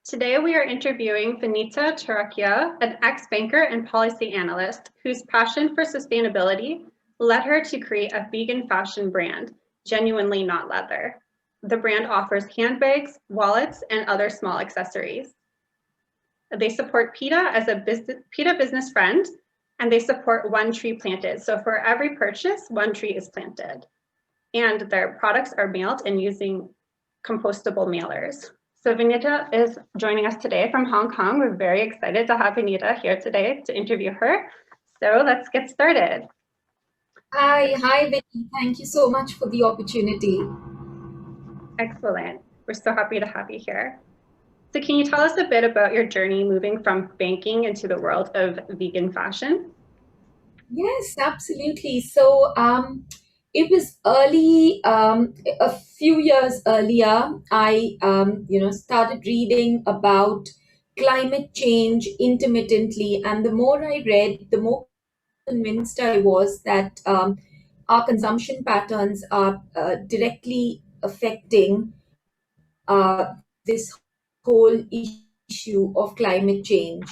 Today, we are interviewing Vinita Turakhia, an ex-banker and policy analyst whose passion for sustainability led her to create a vegan fashion brand, Genuinely Not Leather. The brand offers handbags, wallets, and other small accessories. They support PETA as a PETA business friend, and they support One Tree Planted. So for every purchase, one tree is planted. And their products are mailed and using compostable mailers. So Vinita is joining us today from Hong Kong. We're very excited to have Vinita here today to interview her. So let's get started. Hi, Vikki. Thank you so much for the opportunity. Excellent. We're so happy to have you here. So can you tell us a bit about your journey moving from banking into the world of vegan fashion? Yes, absolutely. It was early, a few years earlier, I started reading about climate change intermittently, and the more I read, the more convinced I was that our consumption patterns are directly affecting this whole issue of climate change.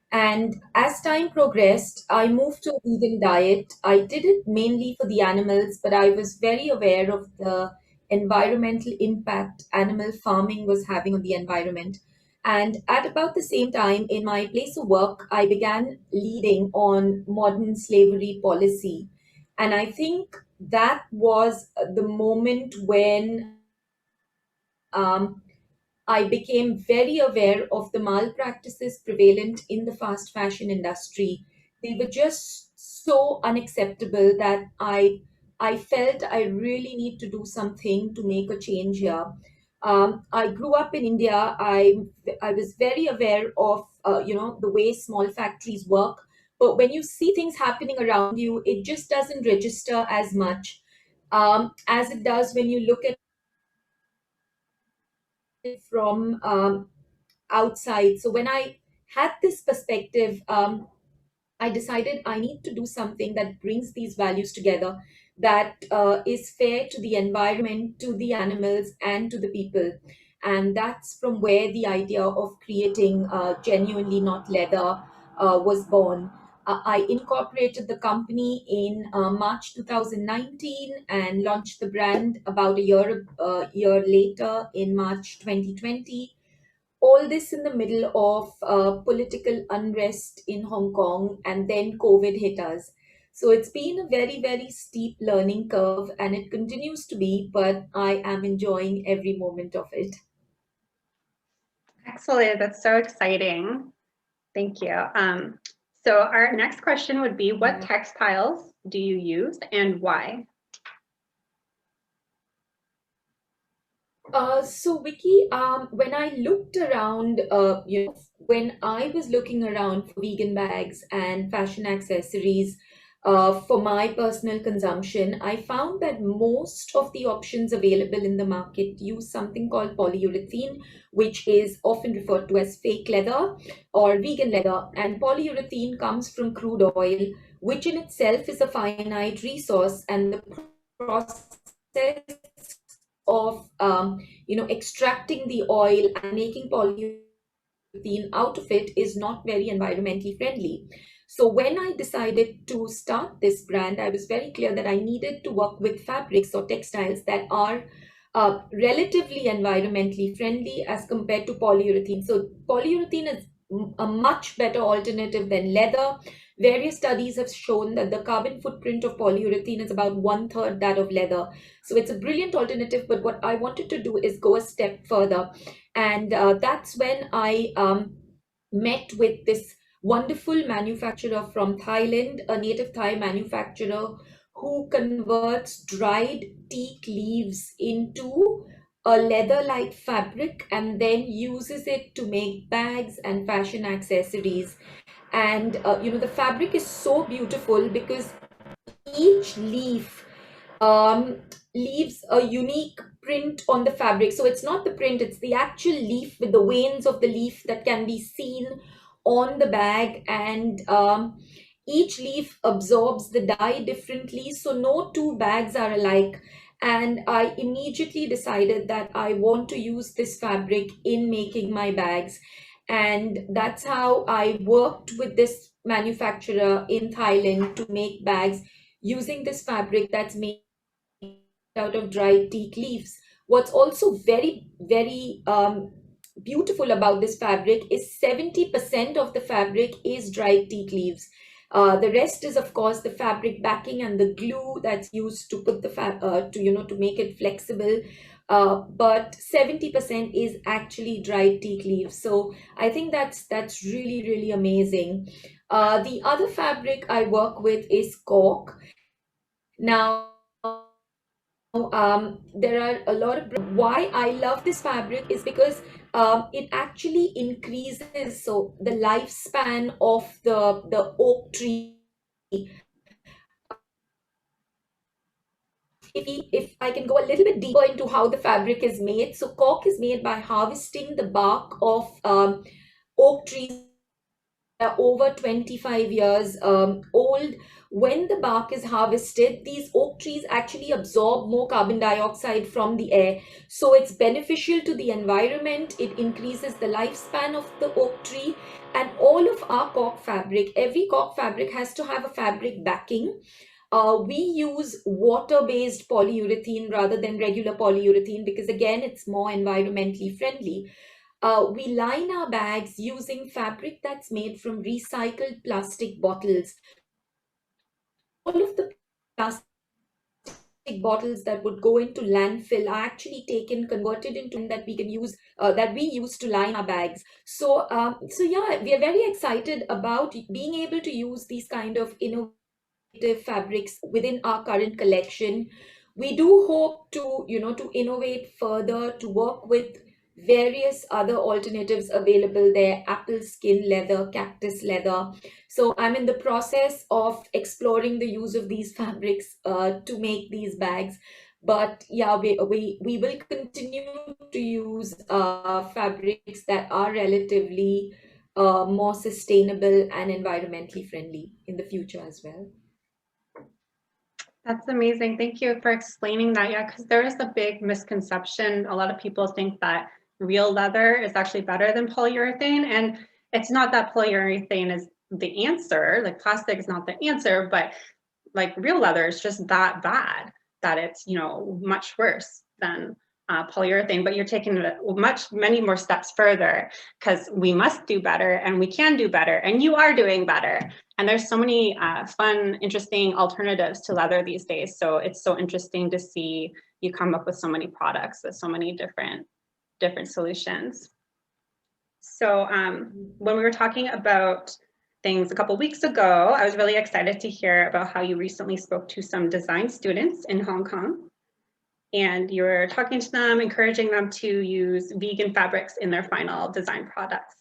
And as time progressed, I moved to a vegan diet. I did it mainly for the animals, but I was very aware of the environmental impact animal farming was having on the environment. And at about the same time, in my place of work, I began leading on modern slavery policy. And I think that was the moment when um, I became very aware of the malpractices prevalent in the fast fashion industry. They were just so unacceptable that I felt I really need to do something to make a change here. I grew up in India. I was very aware of the way small factories work. But when you see things happening around you, it just doesn't register as much as it does when you look at it from outside. So when I had this perspective, I decided I need to do something that brings these values together, that is fair to the environment, to the animals, and to the people. And that's from where the idea of creating genuinely not leather was born. I incorporated the company in March 2019 and launched the brand about a year later in March 2020. All this in the middle of political unrest in Hong Kong, and then COVID hit us. So it's been a very, very steep learning curve, and it continues to be, but I am enjoying every moment of it. Excellent. That's so exciting. Thank you. So our next question would be, what Yeah. textiles do you use and why? So Vicky, when I looked around, when I was looking around for vegan bags and fashion accessories, for my personal consumption, I found that most of the options available in the market use something called polyurethane, which is often referred to as fake leather or vegan leather. And polyurethane comes from crude oil, which in itself is a finite resource, and the process of extracting the oil and making polyurethane out of it is not very environmentally friendly. So when I decided to start this brand, I was very clear that I needed to work with fabrics or textiles that are relatively environmentally friendly as compared to polyurethane. So polyurethane is a much better alternative than leather. Various studies have shown that the carbon footprint of polyurethane is about one third that of leather. So it's a brilliant alternative. But what I wanted to do is go a step further. And that's when I met with this wonderful manufacturer from Thailand, a native Thai manufacturer who converts dried teak leaves into a leather like fabric and then uses it to make bags and fashion accessories. And the fabric is so beautiful because each leaf um, leaves a unique print on the fabric. So it's not the print, it's the actual leaf with the veins of the leaf that can be seen on the bag. And each leaf absorbs the dye differently. So no two bags are alike. And I immediately decided that I want to use this fabric in making my bags. And that's how I worked with this manufacturer in Thailand to make bags using this fabric that's made out of dried teak leaves. What's also very, very beautiful about this fabric is 70% of the fabric is dried teak leaves. The rest is, of course, the fabric backing and the glue that's used to put the to make it flexible. But 70% is actually dried teak leaves. So I think that's really, really amazing. The other fabric I work with is cork. Now, there are a lot of why I love this fabric is because it actually increases the lifespan of the oak tree. If I can go a little bit deeper into how the fabric is made, so cork is made by harvesting the bark of oak trees are over 25 years old. When the bark is harvested, these oak trees actually absorb more carbon dioxide from the air. So it's beneficial to the environment. It increases the lifespan of the oak tree. And all of our cork fabric, every cork fabric has to have a fabric backing. We use water-based polyurethane rather than regular polyurethane because, again, it's more environmentally friendly. We line our bags using fabric that's made from recycled plastic bottles. All of the plastic bottles that would go into landfill are actually taken, converted into that we can use, that we use to line our bags. So yeah, we are very excited about being able to use these kind of innovative fabrics within our current collection. We do hope to innovate further, to work with various other alternatives available there: apple skin leather, cactus leather. So I'm in the process of exploring the use of these fabrics to make these bags. But yeah, we will continue to use fabrics that are relatively more sustainable and environmentally friendly in the future as well. That's amazing. Thank you for explaining that. Yeah, because there is a big misconception. A lot of people think that real leather is actually better than polyurethane. And it's not that polyurethane is the answer, like plastic is not the answer, but like real leather is just that bad that it's, much worse than polyurethane. But you're taking it many more steps further because we must do better and we can do better and you are doing better. And there's so many fun, interesting alternatives to leather these days. So it's so interesting to see you come up with so many products with so many different solutions. So when we were talking about things a couple weeks ago, I was really excited to hear about how you recently spoke to some design students in Hong Kong. And you were talking to them, encouraging them to use vegan fabrics in their final design products.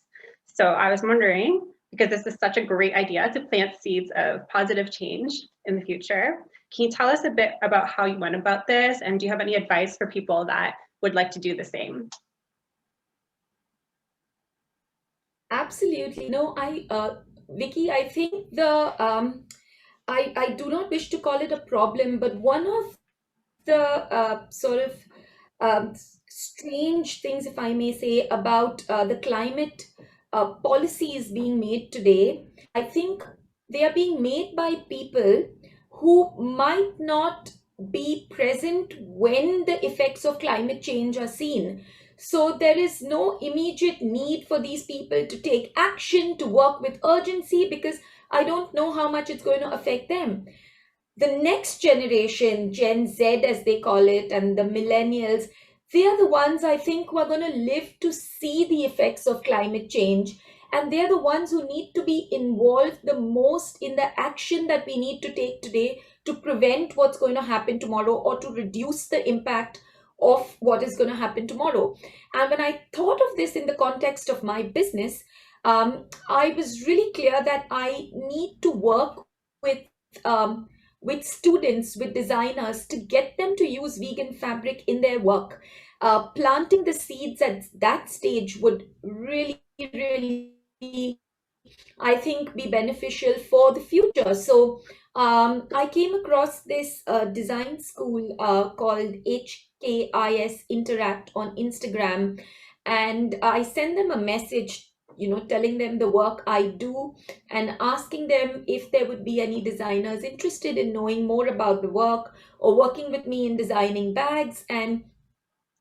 So I was wondering, because this is such a great idea to plant seeds of positive change in the future, can you tell us a bit about how you went about this? And do you have any advice for people that would like to do the same? Absolutely. No, Vikki, I think I do not wish to call it a problem, but one of the sort of strange things, if I may say, about the climate policies being made today, I think they are being made by people who might not be present when the effects of climate change are seen. So there is no immediate need for these people to take action, to work with urgency, because I don't know how much it's going to affect them. The next generation, Gen Z as they call it, and the millennials, they are the ones I think who are going to live to see the effects of climate change. And they're the ones who need to be involved the most in the action that we need to take today to prevent what's going to happen tomorrow or to reduce the impact of what is going to happen tomorrow. And when I thought of this in the context of my business, I was really clear that I need to work with students, with designers, to get them to use vegan fabric in their work. Planting the seeds at that stage would really, really, I think, be beneficial for the future. So I came across this design school called HKIS Interact on Instagram, and I sent them a message, telling them the work I do and asking them if there would be any designers interested in knowing more about the work or working with me in designing bags. And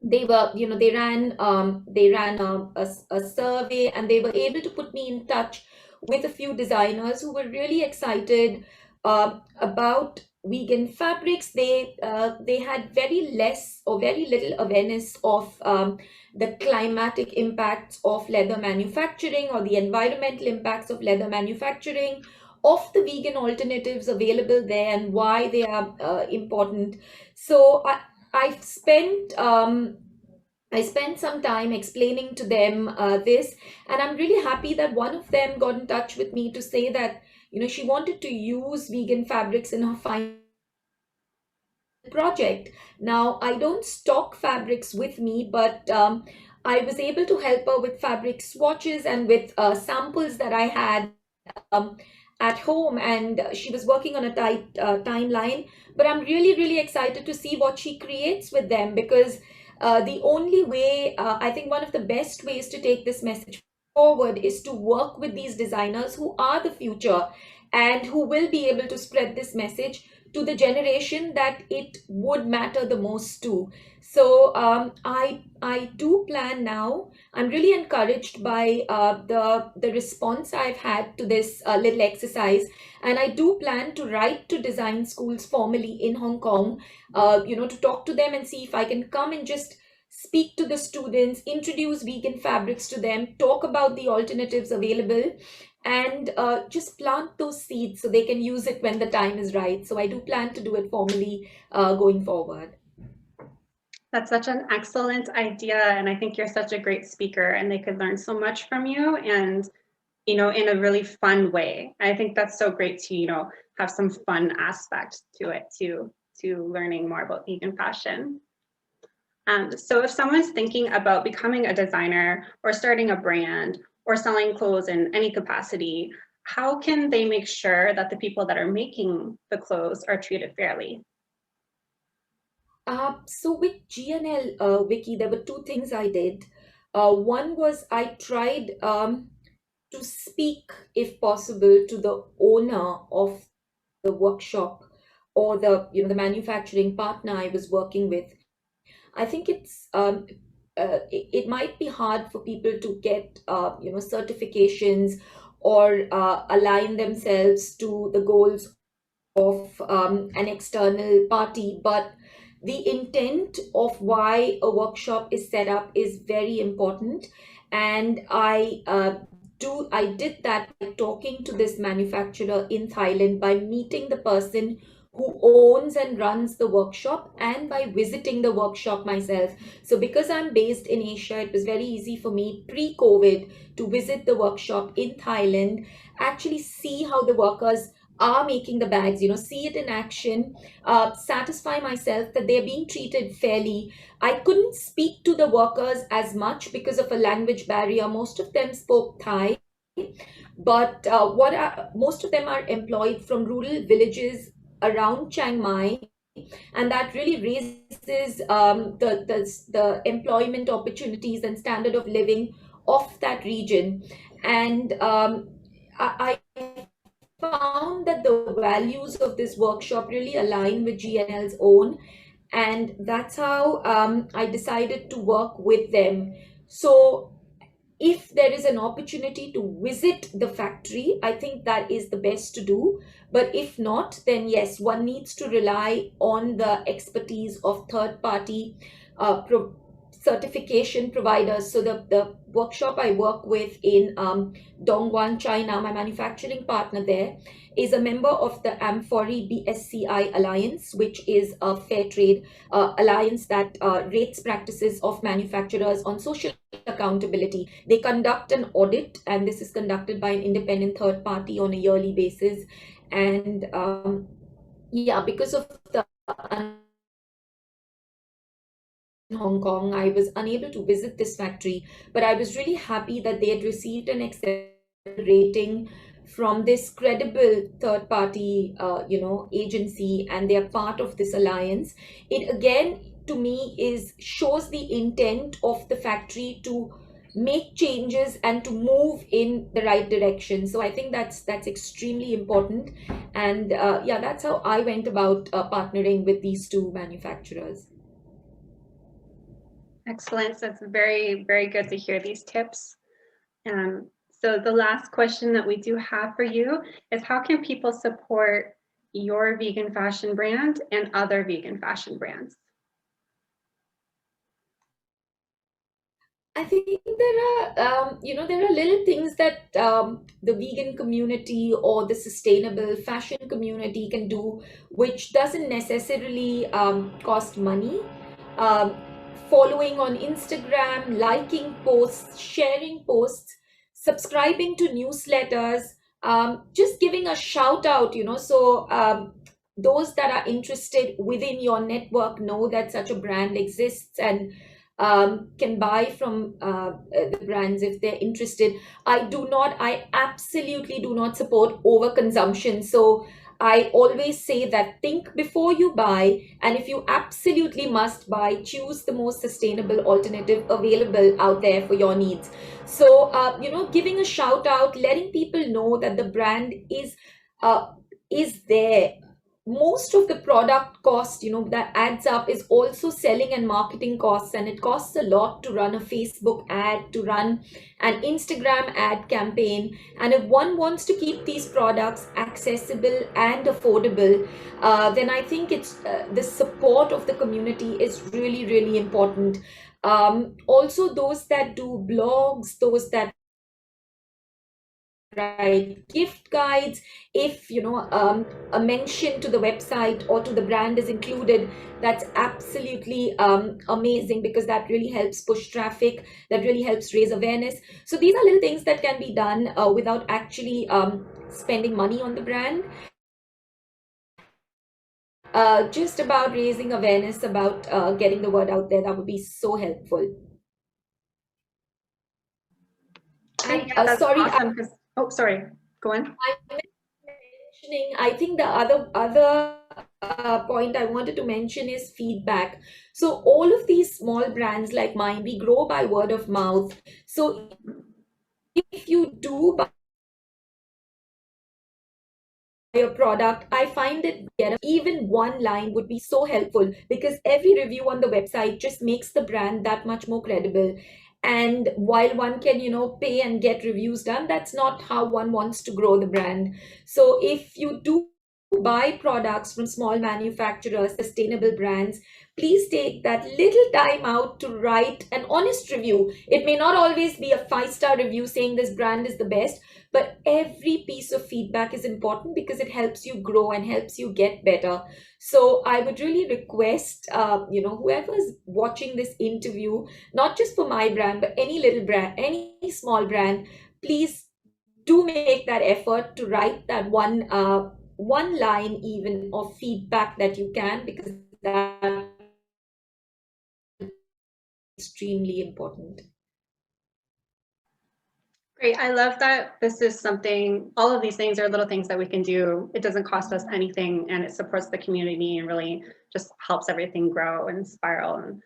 they ran a survey, and they were able to put me in touch with a few designers who were really excited about vegan fabrics. They had very less or very little awareness of the climatic impacts of leather manufacturing or the environmental impacts of leather manufacturing, of the vegan alternatives available there and why they are important. So I've spent I spent some time explaining to them this, and I'm really happy that one of them got in touch with me to say that she wanted to use vegan fabrics in her final project. Now, I don't stock fabrics with me, but I was able to help her with fabric swatches and with samples that I had um, at home, and she was working on a tight timeline. But I'm really, really excited to see what she creates with them, because the only way, I think one of the best ways to take this message forward is to work with these designers who are the future and who will be able to spread this message to the generation that it would matter the most to. So I do plan now. I'm really encouraged by the response I've had to this little exercise, and I do plan to write to design schools formally in Hong Kong, to talk to them and see if I can come and just speak to the students, introduce vegan fabrics to them, talk about the alternatives available, and just plant those seeds so they can use it when the time is right. So I do plan to do it formally going forward. That's such an excellent idea. And I think you're such a great speaker and they could learn so much from you, and, in a really fun way. I think that's so great to, have some fun aspect to it to learning more about vegan fashion. So if someone's thinking about becoming a designer or starting a brand or selling clothes in any capacity, how can they make sure that the people that are making the clothes are treated fairly? So with GNL, Vicky, there were two things I did. One was I tried to speak, if possible, to the owner of the workshop or the manufacturing partner I was working with. I think it might be hard for people to get certifications or align themselves to the goals of an external party, but the intent of why a workshop is set up is very important. And I did that by talking to this manufacturer in Thailand, by meeting the person who owns and runs the workshop, and by visiting the workshop myself. So because I'm based in Asia, it was very easy for me pre-COVID to visit the workshop in Thailand, actually see how the workers are making the bags, see it in action, satisfy myself that they're being treated fairly. I couldn't speak to the workers as much because of a language barrier. Most of them spoke Thai, but most of them are employed from rural villages around Chiang Mai, and that really raises the employment opportunities and standard of living of that region. And I found that the values of this workshop really align with GNL's own, and that's how I decided to work with them. So if there is an opportunity to visit the factory, I think that is the best to do. But if not, then yes, one needs to rely on the expertise of third party certification providers. So the workshop I work with in Dongguan, China, my manufacturing partner there, is a member of the Amphori BSCI Alliance, which is a fair trade alliance that rates practices of manufacturers on social accountability. They conduct an audit, and this is conducted by an independent third party on a yearly basis. And yeah, because of the in Hong Kong, I was unable to visit this factory, but I was really happy that they had received an excellent rating from this credible third party, agency, and they are part of this alliance, it again to me is shows the intent of the factory to make changes and to move in the right direction. So I think that's extremely important. And yeah, that's how I went about partnering with these two manufacturers. Excellent. That's very, very good to hear these tips. So the last question that we do have for you is, how can people support your vegan fashion brand and other vegan fashion brands? I think there are little things that the vegan community or the sustainable fashion community can do, which doesn't necessarily cost money. Um, Following on Instagram, liking posts, sharing posts, subscribing to newsletters, just giving a shout out, so those that are interested within your network know that such a brand exists and can buy from the brands if they're interested. I absolutely do not support overconsumption. So I always say that think before you buy, and if you absolutely must buy, choose the most sustainable alternative available out there for your needs. So, giving a shout out, letting people know that the brand uh, is there. Most of the product cost, that adds up, is also selling and marketing costs, and it costs a lot to run a Facebook ad, to run an Instagram ad campaign. And if one wants to keep these products accessible and affordable, then I think it's the support of the community is really, really important. Also, those that do blogs, those that write gift guides, if a mention to the website or to the brand is included, that's absolutely amazing, because that really helps push traffic, that really helps raise awareness. So these are little things that can be done without actually spending money on the brand. Just about raising awareness, about getting the word out there, that would be so helpful. Great. And Yeah, that's sorry, awesome. Oh, sorry. Go on. I think the other point I wanted to mention is feedback. So all of these small brands like mine, we grow by word of mouth. So if you do buy a product, I find that even one line would be so helpful, because every review on the website just makes the brand that much more credible. And while one can, pay and get reviews done, that's not how one wants to grow the brand. So if you do buy products from small manufacturers, sustainable brands, please take that little time out to write an honest review. It may not always be a 5-star review saying this brand is the best, but every piece of feedback is important, because it helps you grow and helps you get better. So I would really request, whoever's watching this interview, not just for my brand, but any little brand, any small brand, please do make that effort to write that one line even of feedback that you can, because that's extremely important. Great. I love that this is something, all of these things are little things that we can do. It doesn't cost us anything, and it supports the community and really just helps everything grow and spiral. And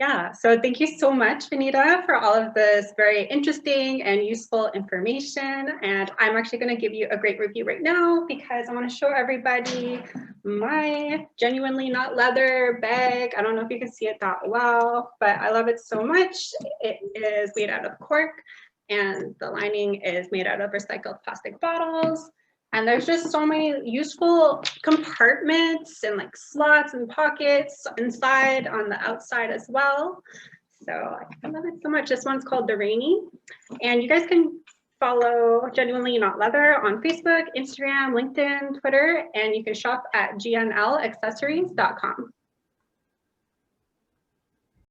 yeah, so thank you so much, Vinita, for all of this very interesting and useful information. And I'm actually going to give you a great review right now, because I want to show everybody my genuinely not leather bag. I don't know if you can see it that well, but I love it so much. It is made out of cork, and the lining is made out of recycled plastic bottles. And there's just so many useful compartments and like slots and pockets inside on the outside as well. So I love it so much. This one's called The Rainy. And you guys can follow Genuinely Not Leather on Facebook, Instagram, LinkedIn, Twitter, and you can shop at gnlaccessories.com.